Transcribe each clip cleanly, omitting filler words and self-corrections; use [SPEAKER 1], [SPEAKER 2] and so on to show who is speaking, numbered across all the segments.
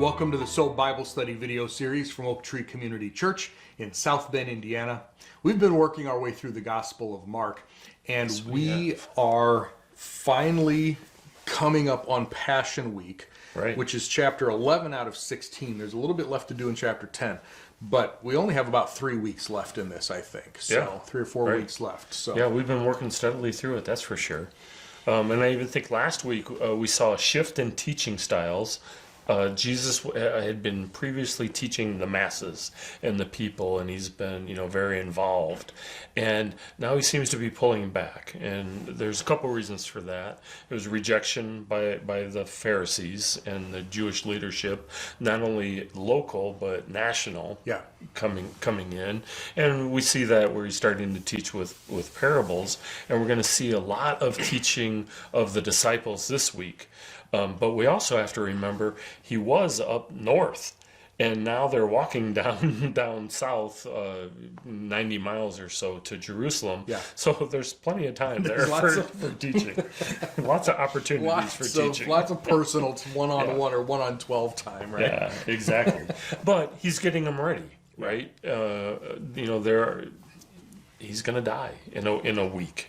[SPEAKER 1] Welcome to the S.O.A.P Bible Study video series from Oak Tree Community Church in South Bend, Indiana. We've been working our way through the Gospel of Mark, and we are finally coming up on Passion Week, which is chapter 11 out of 16. There's a little bit left to do in chapter 10, but we only have about 3 weeks left in this, I think. So 3 or 4 weeks left. So
[SPEAKER 2] yeah, we've been working steadily through it, that's for sure. And I even think last week we saw a shift in teaching styles. Jesus had been previously teaching the masses and the people, and he's been, very involved. And now he seems to be pulling back. And there's a couple reasons for that. It was rejection by the Pharisees and the Jewish leadership, not only local but national, coming in. And we see that where he's starting to teach with parables. And we're going to see a lot of teaching of the disciples this week. But we also have to remember he was up north, and now they're walking down south 90 miles or so to Jerusalem. Yeah. So there's plenty of time there for teaching. Lots of opportunities for teaching.
[SPEAKER 1] Lots of personal one-on-one or one-on-12 time, right?
[SPEAKER 2] Yeah, exactly. But he's getting them ready, right? He's going to die in a week.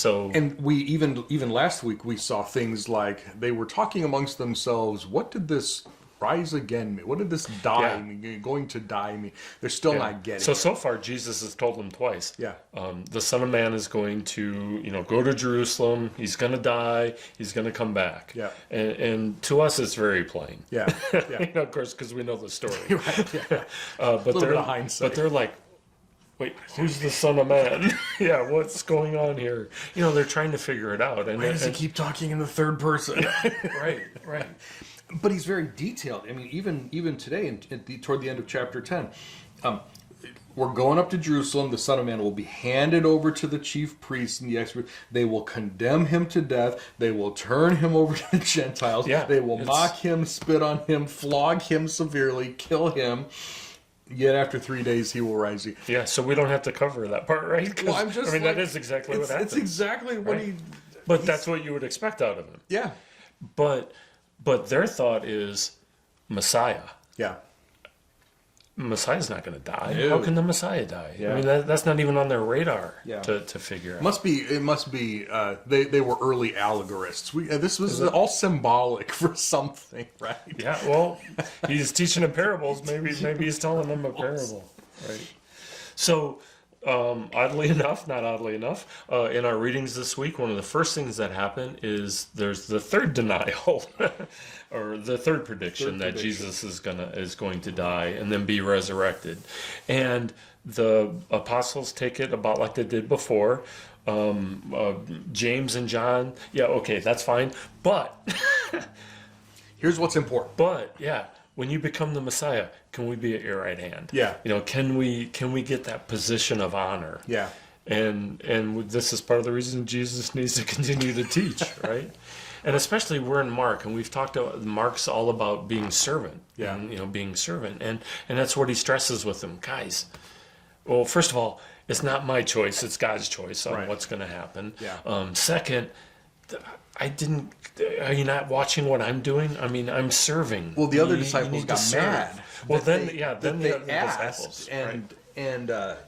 [SPEAKER 1] And we even last week we saw things like they were talking amongst themselves. What did this rise again mean? What did this die mean? Going to die mean? They're still not getting it.
[SPEAKER 2] So far Jesus has told them twice. The Son of Man is going to go to Jerusalem. He's going to die. He's going to come back. And to us it's very plain. Of course, because we know the story. But they're like, wait, who's the Son of Man? What's going on here? They're trying to figure it out. And
[SPEAKER 1] why does he keep talking in the third person?
[SPEAKER 2] Right.
[SPEAKER 1] But he's very detailed. I mean, even today, toward the end of chapter 10, we're going up to Jerusalem. The Son of Man will be handed over to the chief priests and the experts. They will condemn him to death. They will turn him over to the Gentiles. They will mock him, spit on him, flog him severely, kill him. Yet after 3 days he will rise again.
[SPEAKER 2] Yeah, so we don't have to cover that part, right?
[SPEAKER 1] Well, that
[SPEAKER 2] is exactly what happens.
[SPEAKER 1] It's exactly what
[SPEAKER 2] But that's what you would expect out of him.
[SPEAKER 1] Yeah.
[SPEAKER 2] But their thought is Messiah.
[SPEAKER 1] Yeah.
[SPEAKER 2] Messiah's not going to die.
[SPEAKER 1] No.
[SPEAKER 2] How can the Messiah die? I mean, that's not even on their radar to figure out.
[SPEAKER 1] It must be. They were early allegorists. This was all symbolic for something, right?
[SPEAKER 2] Yeah. Well, he's teaching in parables. Maybe he's telling them a parable, right? So, oddly enough, not oddly enough, in our readings this week, one of the first things that happen is there's the third denial, or the third prediction that Jesus is going to die and then be resurrected, and the apostles take it about like they did before. James and John, that's fine, but
[SPEAKER 1] here's what's important.
[SPEAKER 2] But when you become the Messiah, can we be at your right hand? Can we get that position of honor? And this is part of the reason Jesus needs to continue to teach, right? And especially we're in Mark, and we've talked about Mark's all about being servant. And, being servant, and that's what he stresses with them, guys. Well, first of all, it's not my choice; it's God's choice on what's going to happen. Second, are you not watching what I'm doing? I mean, I'm serving.
[SPEAKER 1] Well, the other disciples got mad.
[SPEAKER 2] Well, then
[SPEAKER 1] they
[SPEAKER 2] the
[SPEAKER 1] asked,
[SPEAKER 2] disciples,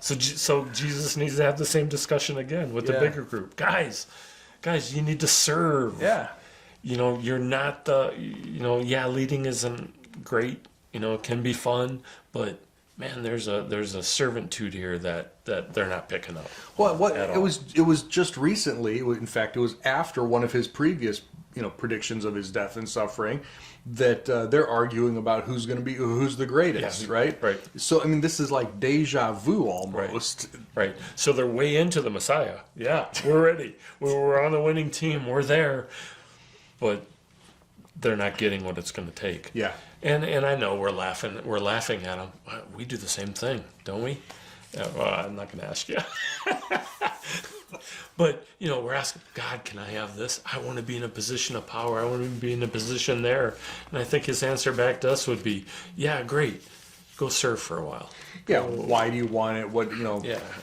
[SPEAKER 2] so Jesus needs to have the same discussion again with the bigger group. Guys, you need to serve. You're not leading isn't great. It can be fun, but man, there's a servitude here that they're not picking up.
[SPEAKER 1] Well, it was just recently. In fact, it was after one of his previous predictions of his death and suffering that they're arguing about who's the greatest, right? So I mean, this is like deja vu almost.
[SPEAKER 2] Right. So they're way into the Messiah. Yeah, we're ready. We're on the winning team. We're there, but they're not getting what it's going to take. And I know we're laughing at them. We do the same thing, don't we? I'm not going to ask you. But, we're asking, God, can I have this? I want to be in a position of power. I want to be in a position there. And I think his answer back to us would be, yeah, great. go surf for a while.
[SPEAKER 1] Yeah. Why do you want it? What,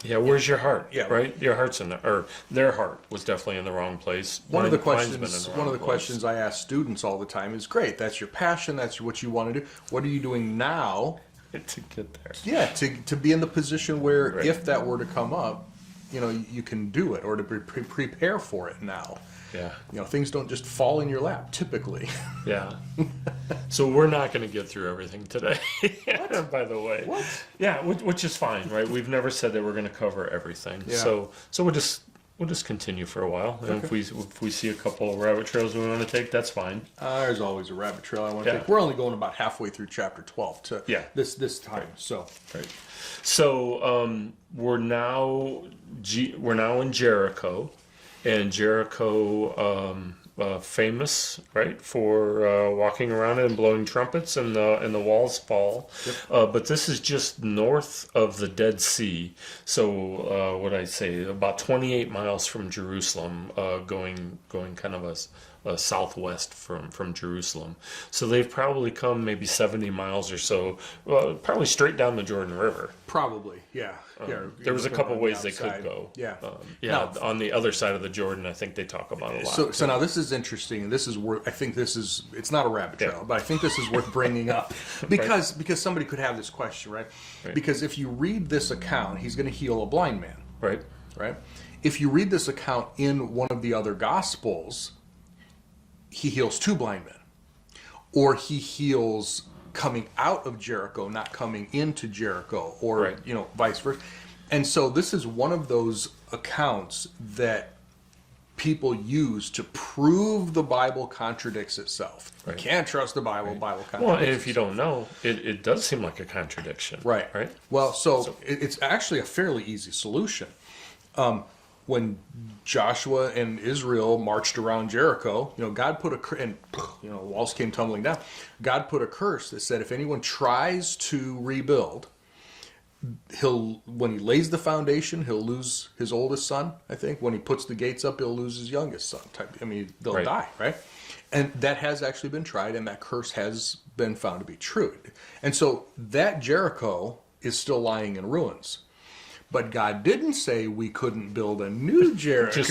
[SPEAKER 2] Yeah. Where's your heart?
[SPEAKER 1] Yeah.
[SPEAKER 2] Right. Your heart's in or their heart was definitely in the wrong place.
[SPEAKER 1] One of the
[SPEAKER 2] Mine's been in
[SPEAKER 1] questions,
[SPEAKER 2] the
[SPEAKER 1] one of
[SPEAKER 2] wrong
[SPEAKER 1] the
[SPEAKER 2] place.
[SPEAKER 1] questions I ask students all the time is, great, that's your passion, that's what you want to do. What are you doing now?
[SPEAKER 2] To get there.
[SPEAKER 1] Yeah, to be in the position where
[SPEAKER 2] Right.
[SPEAKER 1] if that were to come up, you can do it, or to prepare for it now.
[SPEAKER 2] Yeah.
[SPEAKER 1] Things don't just fall in your lap typically.
[SPEAKER 2] Yeah. So we're not going to get through everything today. By the way.
[SPEAKER 1] What?
[SPEAKER 2] Yeah, which is fine, right? We've never said that we're going to cover everything.
[SPEAKER 1] Yeah.
[SPEAKER 2] So we'll just continue for a while. And if we see a couple of rabbit trails we want to take, that's fine.
[SPEAKER 1] There's always a rabbit trail I want to
[SPEAKER 2] Yeah.
[SPEAKER 1] take. We're only going about halfway through chapter 12 to
[SPEAKER 2] Yeah.
[SPEAKER 1] this time. So
[SPEAKER 2] Right. So we're now in Jericho, and Jericho famous, right, for walking around it and blowing trumpets, and the walls fall. Yep. But this is just north of the Dead Sea. So what I say, about 28 miles from Jerusalem, going kind of a southwest from Jerusalem. So they've probably come maybe 70 miles or so, probably straight down the Jordan River.
[SPEAKER 1] probably, yeah.
[SPEAKER 2] There was a couple
[SPEAKER 1] on the
[SPEAKER 2] ways they could
[SPEAKER 1] outside.
[SPEAKER 2] go.
[SPEAKER 1] Yeah.
[SPEAKER 2] Yeah,
[SPEAKER 1] Now-
[SPEAKER 2] on the other side of the Jordan, I think they talk about a lot.
[SPEAKER 1] So now this is interesting, and this is where I think it's not a rabbit trail,
[SPEAKER 2] Yeah.
[SPEAKER 1] but I think this is worth bringing up because somebody could have this question, right? Because if you read this account, he's going to heal a blind man,
[SPEAKER 2] Right.
[SPEAKER 1] right? If you read this account in one of the other gospels, he heals two blind men, or he heals coming out of Jericho, not coming into Jericho, or
[SPEAKER 2] Right.
[SPEAKER 1] vice versa. And so this is one of those accounts that people use to prove the Bible contradicts itself.
[SPEAKER 2] Right.
[SPEAKER 1] You can't trust the Bible. Bible contradicts
[SPEAKER 2] Well, and if you
[SPEAKER 1] itself.
[SPEAKER 2] don't know, it does seem like a contradiction.
[SPEAKER 1] Right.
[SPEAKER 2] Right.
[SPEAKER 1] Well, so it's actually a fairly easy solution. When Joshua and Israel marched around Jericho, God put walls came tumbling down. God put a curse that said if anyone tries to rebuild, when he lays the foundation, he'll lose his oldest son, I think. When he puts the gates up, he'll lose his youngest son. They'll
[SPEAKER 2] Right.
[SPEAKER 1] die, right? And that has actually been tried, and that curse has been found to be true. And so that Jericho is still lying in ruins. But God didn't say we couldn't build a new Jericho.
[SPEAKER 2] Just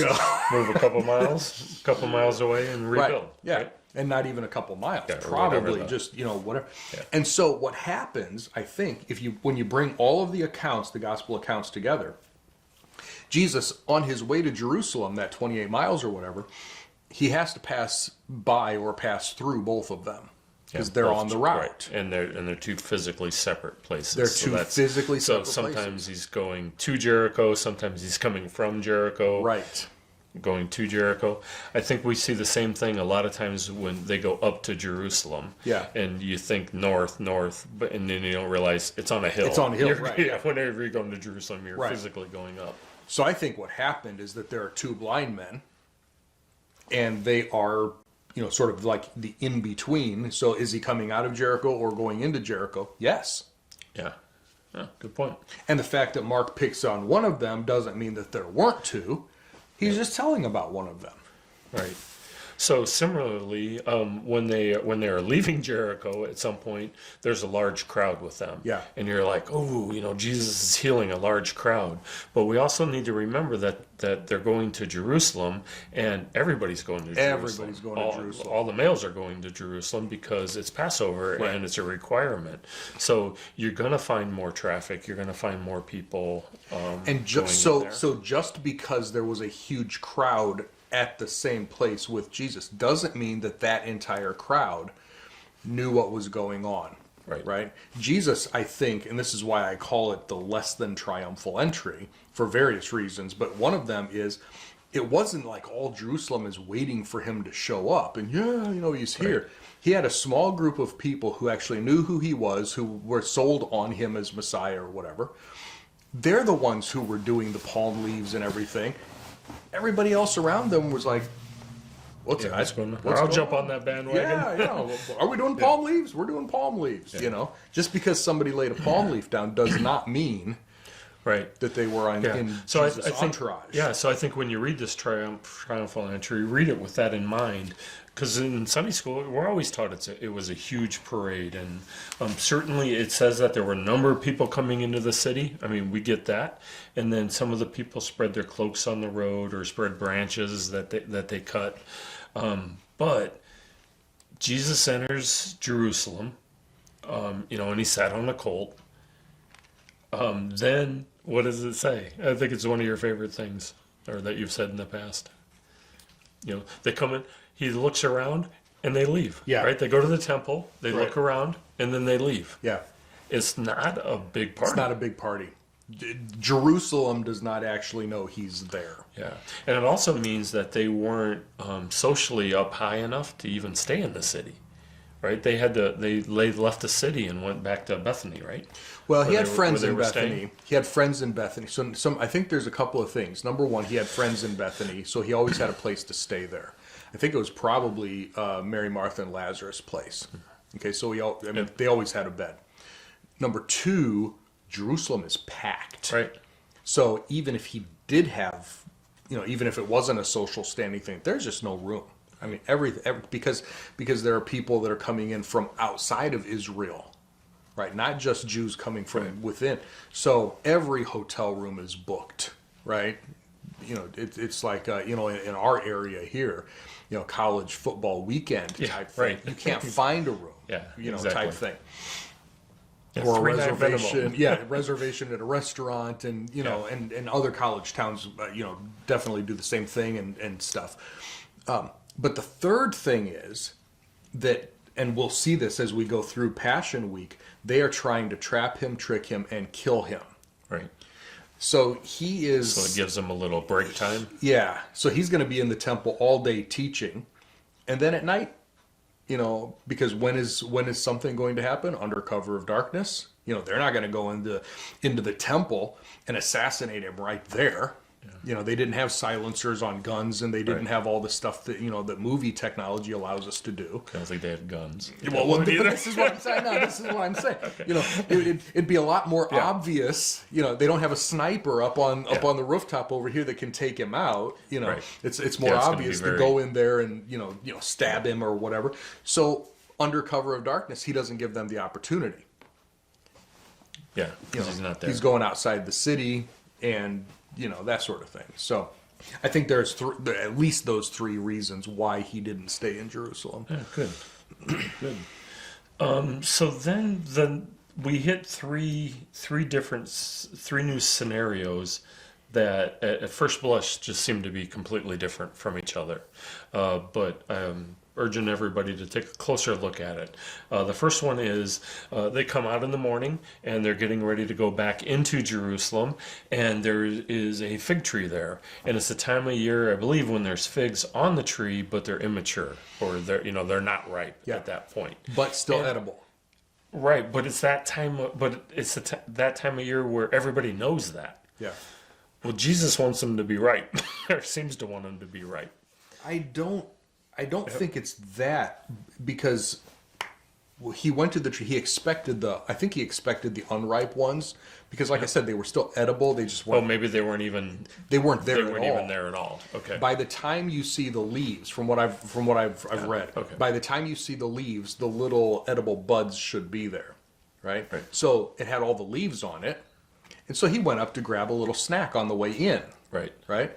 [SPEAKER 2] move a couple miles away and rebuild.
[SPEAKER 1] Right. Yeah.
[SPEAKER 2] Right?
[SPEAKER 1] And not even a couple miles.
[SPEAKER 2] Yeah, or
[SPEAKER 1] Probably
[SPEAKER 2] whatever
[SPEAKER 1] just, whatever.
[SPEAKER 2] Yeah.
[SPEAKER 1] And so what happens, I think, when you bring all of the accounts, the gospel accounts together, Jesus, on his way to Jerusalem, that 28 miles or whatever, he has to pass by or pass through both of them. Because they're on the route.
[SPEAKER 2] Right. And they're two physically separate places.
[SPEAKER 1] They're two physically separate
[SPEAKER 2] So sometimes he's going to Jericho, sometimes he's coming from Jericho.
[SPEAKER 1] Right.
[SPEAKER 2] Going to Jericho. I think we see the same thing a lot of times when they go up to Jerusalem.
[SPEAKER 1] Yeah.
[SPEAKER 2] And you think north, and then you don't realize it's on a hill.
[SPEAKER 1] It's on a hill,
[SPEAKER 2] You're-
[SPEAKER 1] right,
[SPEAKER 2] Yeah,
[SPEAKER 1] yeah.
[SPEAKER 2] whenever you're going to Jerusalem, you're
[SPEAKER 1] Right.
[SPEAKER 2] physically going up.
[SPEAKER 1] So I think what happened is that there are two blind men, and they are, sort of like the in-between. So is he coming out of Jericho or going into Jericho? Yes.
[SPEAKER 2] Yeah. Yeah, good point.
[SPEAKER 1] And the fact that Mark picks on one of them doesn't mean that there weren't two. He's just telling about one of them.
[SPEAKER 2] Right. So similarly, when they are leaving Jericho at some point, there's a large crowd with them.
[SPEAKER 1] Yeah.
[SPEAKER 2] And you're like, oh, Jesus is healing a large crowd. But we also need to remember that they're going to Jerusalem, and everybody's going to Jerusalem.
[SPEAKER 1] Everybody's going to Jerusalem.
[SPEAKER 2] All the males are going to Jerusalem because it's Passover
[SPEAKER 1] Right.
[SPEAKER 2] and it's a requirement. So you're going to find more traffic. You're going to find more people.
[SPEAKER 1] And just
[SPEAKER 2] going there.
[SPEAKER 1] so just because there was a huge crowd at the same place with Jesus doesn't mean that entire crowd knew what was going on. Right? Jesus, I think, and this is why I call it the less than triumphal entry for various reasons, but one of them is it wasn't like all Jerusalem is waiting for him to show up and he's here. Right. He had a small group of people who actually knew who he was, who were sold on him as Messiah or whatever. They're the ones who were doing the palm leaves and everything. Everybody else around them was like, what's
[SPEAKER 2] going on?
[SPEAKER 1] What's
[SPEAKER 2] I'll
[SPEAKER 1] going
[SPEAKER 2] jump
[SPEAKER 1] on?
[SPEAKER 2] on that bandwagon.
[SPEAKER 1] Yeah. Are we doing palm leaves? We're doing palm leaves.
[SPEAKER 2] Yeah.
[SPEAKER 1] Just because somebody laid a palm leaf down does not mean
[SPEAKER 2] Right.
[SPEAKER 1] that they were in Jesus' entourage.
[SPEAKER 2] Yeah, so I think when you read this triumphal entry, read it with that in mind. Because in Sunday school, we're always taught it was a huge parade, and certainly it says that there were a number of people coming into the city. I mean, we get that, and then some of the people spread their cloaks on the road or spread branches that they cut. But Jesus enters Jerusalem, and he sat on a colt. Then what does it say? I think it's one of your favorite things, or that you've said in the past. They come in. He looks around and they leave.
[SPEAKER 1] Yeah.
[SPEAKER 2] Right? They go to the temple, they
[SPEAKER 1] Right.
[SPEAKER 2] look around, and then they leave.
[SPEAKER 1] Yeah.
[SPEAKER 2] It's not a big party.
[SPEAKER 1] It's not a big party. Jerusalem does not actually know he's there.
[SPEAKER 2] Yeah. And it also means that they weren't socially up high enough to even stay in the city. Right? They left the city and went back to Bethany, right?
[SPEAKER 1] Well, he
[SPEAKER 2] Where
[SPEAKER 1] had
[SPEAKER 2] they were-
[SPEAKER 1] friends
[SPEAKER 2] where they
[SPEAKER 1] in
[SPEAKER 2] were
[SPEAKER 1] Bethany.
[SPEAKER 2] staying?
[SPEAKER 1] He had friends in Bethany. So I think there's a couple of things. Number one, he had friends in Bethany, so he always had a place to stay there. I think it was probably Mary, Martha, and Lazarus' place. Okay, so they always had a bed. Number two, Jerusalem is packed.
[SPEAKER 2] Right.
[SPEAKER 1] So even if he did have, even if it wasn't a social standing thing, there's just no room. I mean, because there are people that are coming in from outside of Israel, right? Not just Jews coming from within. So every hotel room is booked, right? It's like in our area here, college football weekend type thing.
[SPEAKER 2] right.
[SPEAKER 1] You can't find a room,
[SPEAKER 2] exactly.
[SPEAKER 1] type thing.
[SPEAKER 2] Yeah,
[SPEAKER 1] Or a
[SPEAKER 2] 3-night
[SPEAKER 1] reservation,
[SPEAKER 2] minimum.
[SPEAKER 1] reservation at a restaurant, and and other college towns, definitely do the same thing and stuff. But the third thing is that, and we'll see this as we go through Passion Week, they are trying to trap him, trick him, and kill him.
[SPEAKER 2] Right.
[SPEAKER 1] So he is.
[SPEAKER 2] So it gives them a little break time.
[SPEAKER 1] Yeah. So he's going to be in the temple all day teaching, and then at night, because when is something going to happen? Under cover of darkness. They're not going to go into the temple and assassinate him right there. They didn't have silencers on guns, and they didn't have all the stuff that that movie technology allows us to do.
[SPEAKER 2] I don't think they had guns.
[SPEAKER 1] Well, this is what I'm saying. No, this is what I'm saying. It'd be a lot more obvious. They don't have a sniper up on the rooftop over here that can take him out.
[SPEAKER 2] Right.
[SPEAKER 1] It's more obvious to go in there and stab him or whatever. So under cover of darkness, he doesn't give them the opportunity.
[SPEAKER 2] Yeah, because he's not there.
[SPEAKER 1] He's going outside the city and that sort of thing. So I think there's at least those three reasons why he didn't stay in Jerusalem.
[SPEAKER 2] Yeah, good. Good. So then we hit three new scenarios that at first blush just seem to be completely different from each other. But urging everybody to take a closer look at it. The first one is they come out in the morning and they're getting ready to go back into Jerusalem, and there is a fig tree there, and it's the time of year, I believe, when there's figs on the tree, but they're immature, or they're not ripe at that point,
[SPEAKER 1] but still edible.
[SPEAKER 2] Right, but it's that time. That time of year where everybody knows that.
[SPEAKER 1] Yeah.
[SPEAKER 2] Well, Jesus wants them to be ripe, or seems to want them to be ripe.
[SPEAKER 1] I don't think it's that, because he went to the tree. He expected the unripe ones, because like I said, they were still edible. They just weren't.
[SPEAKER 2] Oh, maybe they weren't even.
[SPEAKER 1] They weren't there.
[SPEAKER 2] They
[SPEAKER 1] at
[SPEAKER 2] weren't
[SPEAKER 1] all.
[SPEAKER 2] even there at all. Okay.
[SPEAKER 1] By the time you see the leaves, from what I've read,
[SPEAKER 2] okay.
[SPEAKER 1] by the time you see the leaves, the little edible buds should be there, right?
[SPEAKER 2] Right.
[SPEAKER 1] So it had all the leaves on it, and so he went up to grab a little snack on the way in.
[SPEAKER 2] Right.
[SPEAKER 1] Right.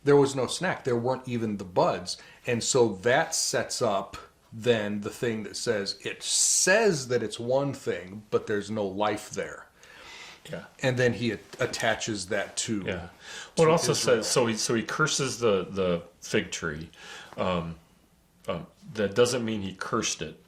[SPEAKER 1] There was no snack. There weren't even the buds, and so that sets up then the thing that says that it's one thing, but there's no life there.
[SPEAKER 2] Yeah.
[SPEAKER 1] And then he attaches that to.
[SPEAKER 2] Yeah. Well, it also
[SPEAKER 1] Israel.
[SPEAKER 2] says so he curses the fig tree. That doesn't mean he cursed it,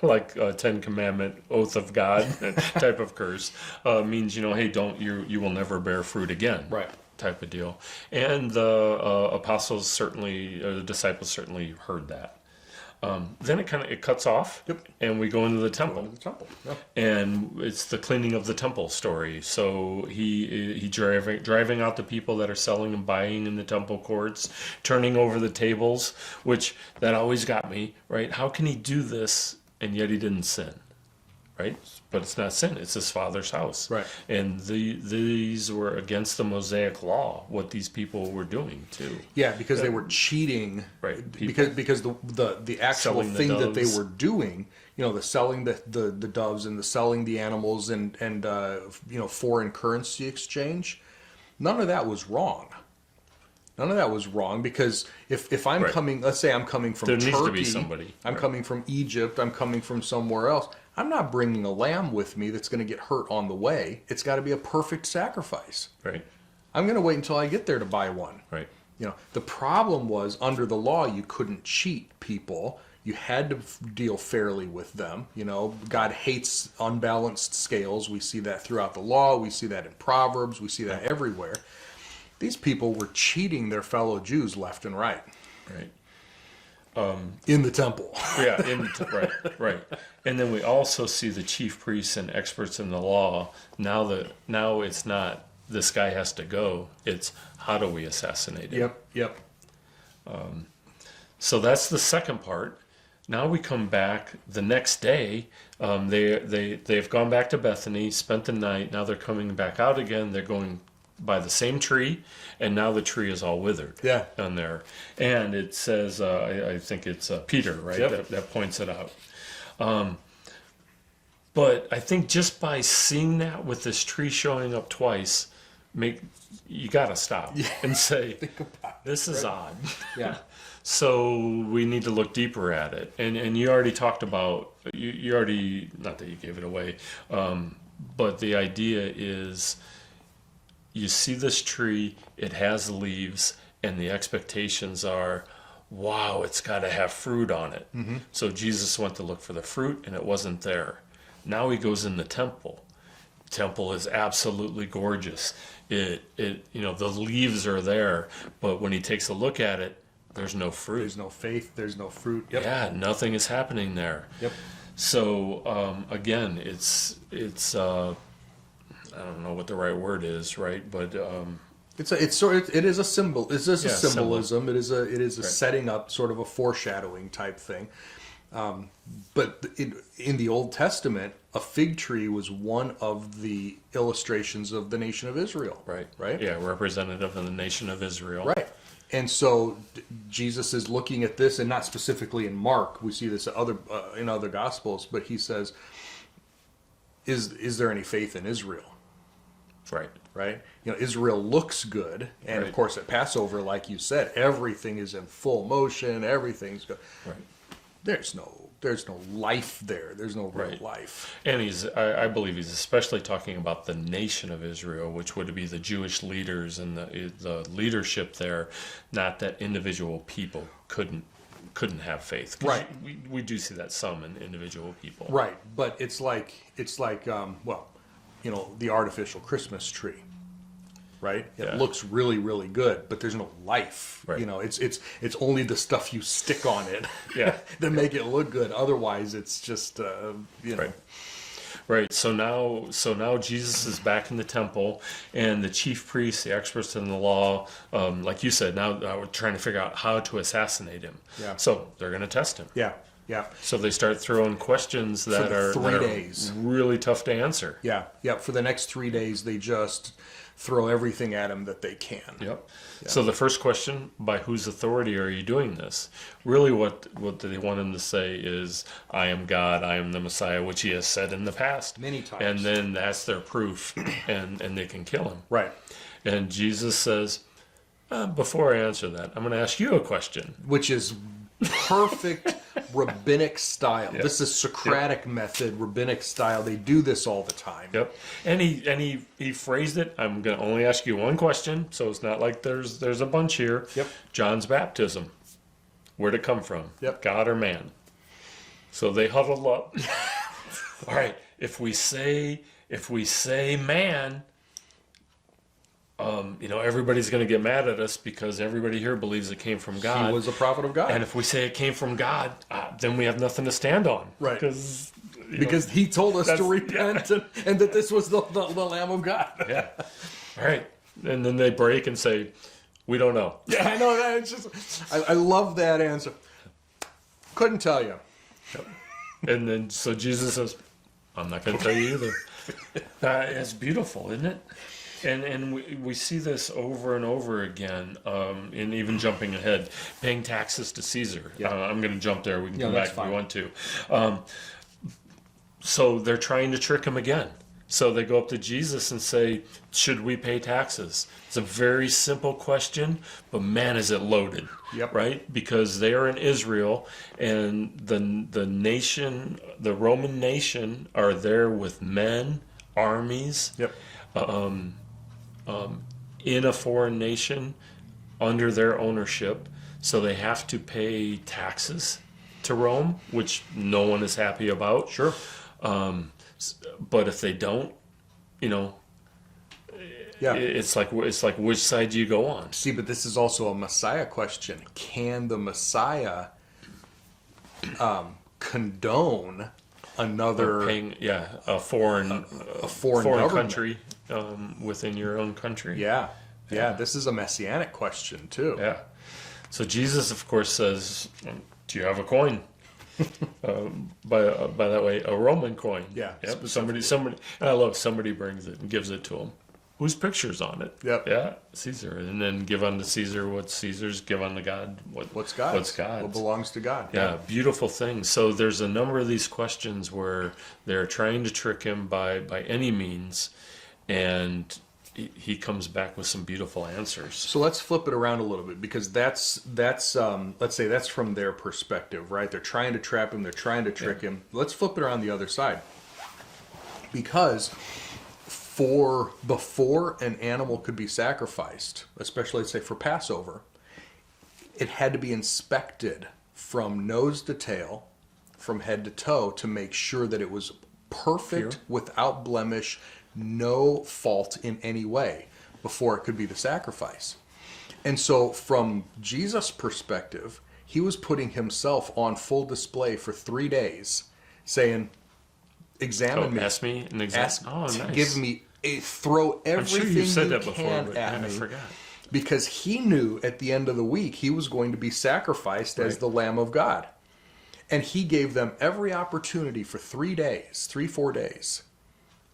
[SPEAKER 2] like a Ten Commandment oath of God type of curse. Means hey, you will never bear fruit again.
[SPEAKER 1] Right.
[SPEAKER 2] Type of deal. And the the disciples certainly heard that. Then it cuts off,
[SPEAKER 1] Yep.
[SPEAKER 2] and we go into the temple.
[SPEAKER 1] The temple. Yeah.
[SPEAKER 2] And it's the cleaning of the temple story. So he driving out the people that are selling and buying in the temple courts, turning over the tables, which that always got me, right? How can he do this and yet he didn't sin? right? But it's not sin. It's his Father's house.
[SPEAKER 1] Right.
[SPEAKER 2] And these were against the Mosaic law, what these people were doing too.
[SPEAKER 1] Yeah, because they were cheating.
[SPEAKER 2] Right.
[SPEAKER 1] Because the actual
[SPEAKER 2] Selling the
[SPEAKER 1] thing that they
[SPEAKER 2] doves.
[SPEAKER 1] were doing, the selling the doves and the selling the animals and foreign currency exchange, none of that was wrong. None of that was wrong, because if I'm
[SPEAKER 2] Right.
[SPEAKER 1] coming, let's say I'm coming from
[SPEAKER 2] There
[SPEAKER 1] Turkey,
[SPEAKER 2] needs to be somebody.
[SPEAKER 1] I'm
[SPEAKER 2] Right.
[SPEAKER 1] coming from Egypt, I'm coming from somewhere else. I'm not bringing a lamb with me that's going to get hurt on the way. It's got to be a perfect sacrifice.
[SPEAKER 2] Right.
[SPEAKER 1] I'm going to wait until I get there to buy one.
[SPEAKER 2] Right.
[SPEAKER 1] The problem was, under the law, you couldn't cheat people. You had to deal fairly with them. God hates unbalanced scales. We see that throughout the law. We see that in Proverbs. We see that everywhere. These people were cheating their fellow Jews left and right.
[SPEAKER 2] Right.
[SPEAKER 1] In the temple.
[SPEAKER 2] Yeah, right. And then we also see the chief priests and experts in the law. Now it's not this guy has to go. It's how do we assassinate him?
[SPEAKER 1] Yep.
[SPEAKER 2] So that's the second part. Now we come back the next day. They've gone back to Bethany, spent the night. Now they're coming back out again. They're going by the same tree, and now the tree is all withered.
[SPEAKER 1] Yeah.
[SPEAKER 2] On there, and it says, I think it's Peter, right?
[SPEAKER 1] Yep.
[SPEAKER 2] That points it out. But I think just by seeing that with this tree showing up twice, you got to stop and say, this is odd.
[SPEAKER 1] Yeah.
[SPEAKER 2] So we need to look deeper at it. And you already talked about, you already, not that you gave it away, but the idea is you see this tree, it has leaves, and the expectations are, wow, it's got to have fruit on it. Mm-hmm. So Jesus went to look for the fruit, and it wasn't there. Now he goes in the temple. Temple is absolutely gorgeous. The leaves are there, but when he takes a look at it, there's no fruit.
[SPEAKER 1] There's no faith. There's no fruit. Yep.
[SPEAKER 2] Yeah, nothing is happening there.
[SPEAKER 1] Yep.
[SPEAKER 2] So again, it's I don't know what the right word is, right? But
[SPEAKER 1] it is a symbol. It is a symbolism.
[SPEAKER 2] Symbol.
[SPEAKER 1] It is a
[SPEAKER 2] Right.
[SPEAKER 1] setting up, sort of a foreshadowing type thing. But in the Old Testament, a fig tree was one of the illustrations of the nation of Israel.
[SPEAKER 2] Right.
[SPEAKER 1] Right.
[SPEAKER 2] Yeah, representative of the nation of Israel.
[SPEAKER 1] Right. And so Jesus is looking at this, and not specifically in Mark. We see this in other Gospels, but he says, "Is there any faith in Israel?"
[SPEAKER 2] Right.
[SPEAKER 1] Right? Israel looks good, and
[SPEAKER 2] Right.
[SPEAKER 1] of course at Passover, like you said, everything is in full motion. Everything's good.
[SPEAKER 2] Right.
[SPEAKER 1] There's no life there. There's no real
[SPEAKER 2] Right.
[SPEAKER 1] life.
[SPEAKER 2] And I believe he's especially talking about the nation of Israel, which would be the Jewish leaders and the leadership there, not that individual people couldn't have faith. 'Cause
[SPEAKER 1] Right.
[SPEAKER 2] We do see that some in individual people.
[SPEAKER 1] Right, but it's like the artificial Christmas tree. Right? It
[SPEAKER 2] Yeah.
[SPEAKER 1] looks really, really good, but there's no life.
[SPEAKER 2] Right.
[SPEAKER 1] It's only the stuff you stick on it
[SPEAKER 2] Yeah.
[SPEAKER 1] that make it look good. Otherwise, it's just
[SPEAKER 2] Right. Right. So now Jesus is back in the temple, and the chief priests, the experts in the law, like you said, now we're trying to figure out how to assassinate him.
[SPEAKER 1] Yeah.
[SPEAKER 2] So they're going to test him.
[SPEAKER 1] Yeah.
[SPEAKER 2] So they start throwing questions that
[SPEAKER 1] the
[SPEAKER 2] are
[SPEAKER 1] 3 days.
[SPEAKER 2] really tough to answer.
[SPEAKER 1] Yeah. For the next 3 days, they just throw everything at him that they can.
[SPEAKER 2] Yep. So the first question, by whose authority are you doing this? Really what they want him to say is, I am God, I am the Messiah, which he has said in the past.
[SPEAKER 1] Many times.
[SPEAKER 2] And then that's their proof, and they can kill him.
[SPEAKER 1] Right.
[SPEAKER 2] And Jesus says, before I answer that, I'm going to ask you a question.
[SPEAKER 1] Which is perfect rabbinic style. This is Socratic method, rabbinic style. They do this all the time.
[SPEAKER 2] Yep. And he phrased it, I'm going to only ask you one question, so it's not like there's a bunch here.
[SPEAKER 1] Yep.
[SPEAKER 2] John's baptism. Where'd it come from?
[SPEAKER 1] Yep.
[SPEAKER 2] God or man? So they huddled up. All right, if we say man, everybody's going to get mad at us because everybody here believes it came from God.
[SPEAKER 1] He was a prophet of God.
[SPEAKER 2] And if we say it came from God, then we have nothing to stand on.
[SPEAKER 1] Right.
[SPEAKER 2] Because
[SPEAKER 1] he told us to
[SPEAKER 2] that's-
[SPEAKER 1] repent and that this was the Lamb of God.
[SPEAKER 2] yeah. All right. And then they break and say, we don't know.
[SPEAKER 1] Yeah, I know that. It's just, I love that answer. Couldn't tell you.
[SPEAKER 2] And then so Jesus says, I'm not going to tell you either. It's beautiful, isn't it? And we see this over and over again, and even jumping ahead, paying taxes to Caesar.
[SPEAKER 1] Yeah.
[SPEAKER 2] I'm going to jump there. We can come
[SPEAKER 1] that's
[SPEAKER 2] back
[SPEAKER 1] fine.
[SPEAKER 2] if we want to. So they're trying to trick him again. So they go up to Jesus and say, should we pay taxes? It's a very simple question, but man, is it loaded.
[SPEAKER 1] Yep.
[SPEAKER 2] Right? Because they are in Israel, and the nation, the Roman nation, are there with men, armies,
[SPEAKER 1] Yep.
[SPEAKER 2] in a foreign nation, under their ownership. So they have to pay taxes to Rome, which no one is happy about.
[SPEAKER 1] Sure.
[SPEAKER 2] But if they don't,
[SPEAKER 1] Yeah.
[SPEAKER 2] it's like which side do you go on?
[SPEAKER 1] See, but this is also a Messiah question. Can the Messiah condone another
[SPEAKER 2] Paying, a foreign
[SPEAKER 1] government?
[SPEAKER 2] country within your own country.
[SPEAKER 1] Yeah. This is a messianic question too.
[SPEAKER 2] Yeah. So Jesus, of course, says, "Do you have a coin?" By that way, a Roman coin.
[SPEAKER 1] Yeah,
[SPEAKER 2] Yep. Somebody. And I love somebody brings it and gives it to him. Whose picture's on it?
[SPEAKER 1] Yep.
[SPEAKER 2] Yeah, Caesar. And then give unto Caesar what's Caesar's. Give unto God
[SPEAKER 1] What's God's?
[SPEAKER 2] What's God's?
[SPEAKER 1] What belongs to God?
[SPEAKER 2] Yeah, beautiful thing. So there's a number of these questions where they're trying to trick him by any means, and he comes back with some beautiful answers.
[SPEAKER 1] So let's flip it around a little bit, because that's let's say that's from their perspective, right? They're trying to trap him, they're trying to trick him. Let's flip it around the other side. Because before an animal could be sacrificed, especially let's say for Passover, it had to be inspected from nose to tail, from head to toe, to make sure that it was perfect, without blemish, no fault in any way, before it could be the sacrifice. And so from Jesus' perspective, he was putting himself on full display for 3 days, saying, examine me.
[SPEAKER 2] Ask me an example. Oh, nice.
[SPEAKER 1] Give me throw everything
[SPEAKER 2] I'm sure you've said
[SPEAKER 1] you
[SPEAKER 2] that before,
[SPEAKER 1] can
[SPEAKER 2] but
[SPEAKER 1] at
[SPEAKER 2] I
[SPEAKER 1] me.
[SPEAKER 2] forgot.
[SPEAKER 1] Because he knew at the end of the week he was going to be sacrificed as the Lamb of God. And he gave them every opportunity for 4 days.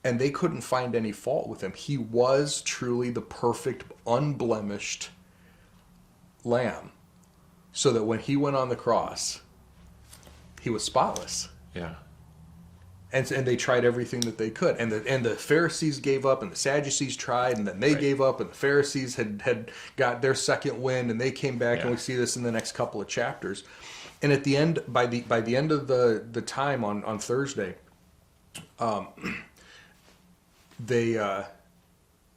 [SPEAKER 1] And they couldn't find any fault with him. He was truly the perfect, unblemished lamb. So that when he went on the cross, he was spotless.
[SPEAKER 2] Yeah.
[SPEAKER 1] And they tried everything that they could. And the Pharisees gave up, and the Sadducees tried, and then they gave up, and the Pharisees had got their second wind, and they came back, and we see this in the next couple of chapters. And at the end, by the end of the time on Thursday,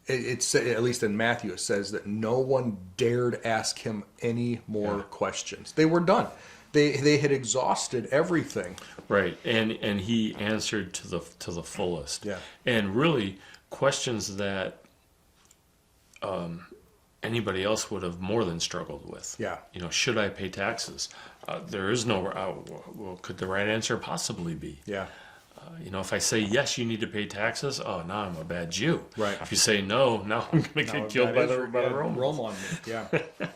[SPEAKER 1] it's at least in Matthew, it says that no one dared ask him any more questions. They were done. They had exhausted everything.
[SPEAKER 2] Right, and he answered to the fullest.
[SPEAKER 1] Yeah.
[SPEAKER 2] And really, questions that anybody else would have more than struggled with.
[SPEAKER 1] Yeah.
[SPEAKER 2] Should I pay taxes? There is no. Well, could the right answer possibly be?
[SPEAKER 1] Yeah.
[SPEAKER 2] If I say yes, you need to pay taxes. Oh, now I'm a bad Jew.
[SPEAKER 1] Right.
[SPEAKER 2] If you say no, now I'm going to get killed by the Romans.
[SPEAKER 1] Rome on me. Yeah.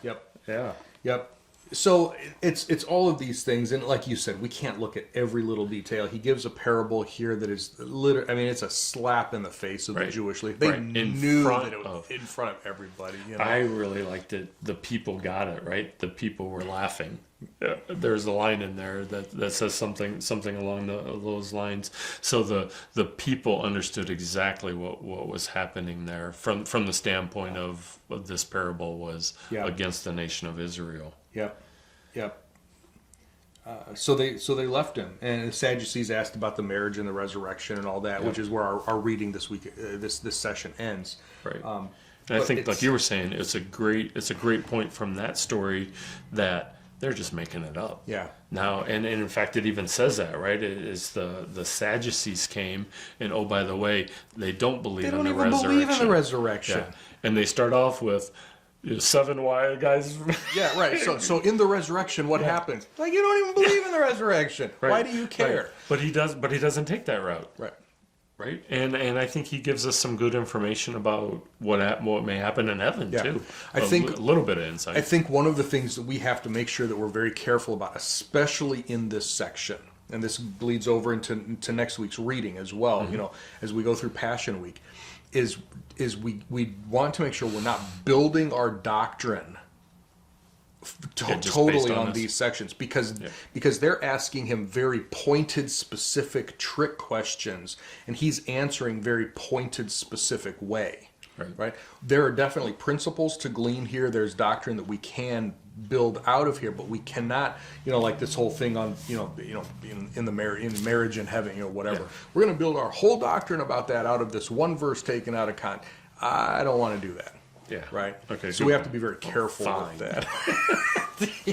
[SPEAKER 1] Yep.
[SPEAKER 2] Yeah.
[SPEAKER 1] Yep. So it's all of these things, and like you said, we can't look at every little detail. He gives a parable here that is literally, I mean, it's a slap in the face of the Jewish leader. They knew that it was in front of everybody.
[SPEAKER 2] I really liked it. The people got it, right? The people were laughing. There's a line in there that says something along those lines. So the people understood exactly what was happening there from the standpoint of this parable was against the nation of Israel.
[SPEAKER 1] Yep. So they left him, and the Sadducees asked about the marriage and the resurrection and all that, which is where our reading this week, this session ends.
[SPEAKER 2] Right. And I think, like you were saying, it's a great point from that story that they're just making it up.
[SPEAKER 1] Yeah.
[SPEAKER 2] Now, and in fact, it even says that, right? It is the Sadducees came, and oh, by the way, they don't believe in the resurrection. They don't even believe in the
[SPEAKER 1] resurrection.
[SPEAKER 2] Yeah. And they start off with 7 wise guys.
[SPEAKER 1] Yeah, right. So in the resurrection, what happens? Like, you don't even believe in the resurrection.
[SPEAKER 2] Right.
[SPEAKER 1] Why do you care?
[SPEAKER 2] Right. But he doesn't take that route. Right. And I think he gives us some good information about what may happen in heaven too.
[SPEAKER 1] I think
[SPEAKER 2] a little bit of insight.
[SPEAKER 1] I think one of the things that we have to make sure that we're very careful about, especially in this section, and this bleeds over into next week's reading as well, as we go through Passion Week, is we want to make sure we're not building our doctrine totally on these sections, because they're asking him very pointed, specific trick questions, and he's answering very pointed, specific way. Right? There are definitely principles to glean here. There's doctrine that we can build out of here, but we cannot, like this whole thing on, in marriage and heaven, whatever. Yeah. We're going to build our whole doctrine about that out of this one verse taken out of context. I don't want to do that.
[SPEAKER 2] Yeah.
[SPEAKER 1] Right?
[SPEAKER 2] Okay.
[SPEAKER 1] So we have to be very careful with that.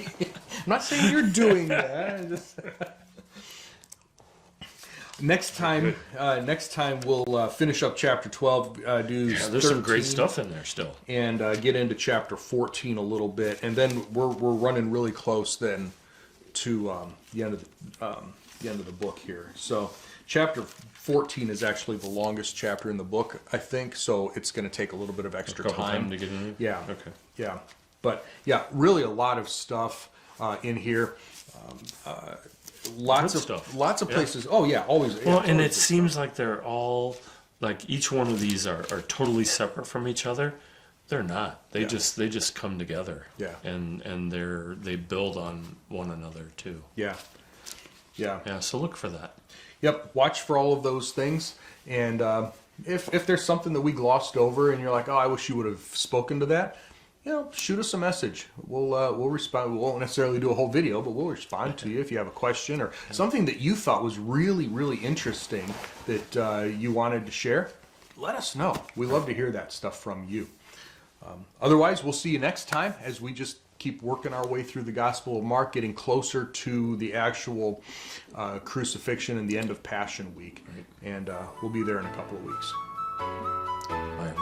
[SPEAKER 1] I'm not saying you're doing that. Next time we'll finish up chapter 12.
[SPEAKER 2] There's 13, some great stuff in there still,
[SPEAKER 1] and get into chapter 14 a little bit, and then we're running really close then to the end of the book here. So chapter 14 is actually the longest chapter in the book, I think. So it's going to take a little bit of extra time
[SPEAKER 2] to get in.
[SPEAKER 1] Yeah.
[SPEAKER 2] Okay.
[SPEAKER 1] Yeah, but yeah, really a lot of stuff in here. Lots of places. Oh yeah, always.
[SPEAKER 2] Well,
[SPEAKER 1] totally
[SPEAKER 2] and it seems like they're all like each one of these are totally separate from each other. They're not. They just come together.
[SPEAKER 1] Yeah.
[SPEAKER 2] And they build on one another too.
[SPEAKER 1] Yeah. Yeah.
[SPEAKER 2] Yeah. So look for that.
[SPEAKER 1] Yep. Watch for all of those things, and if there's something that we glossed over, and you're like, oh, I wish you would have spoken to that. Shoot us a message. We'll respond. We won't necessarily do a whole video, but we'll respond to you if you have a question or something that you thought was really, really interesting that you wanted to share. Let us know. We love to hear that stuff from you. Otherwise, we'll see you next time as we just keep working our way through the Gospel of Mark, getting closer to the actual crucifixion and the end of Passion Week. Right. And we'll be there in a couple of weeks.
[SPEAKER 2] Bye.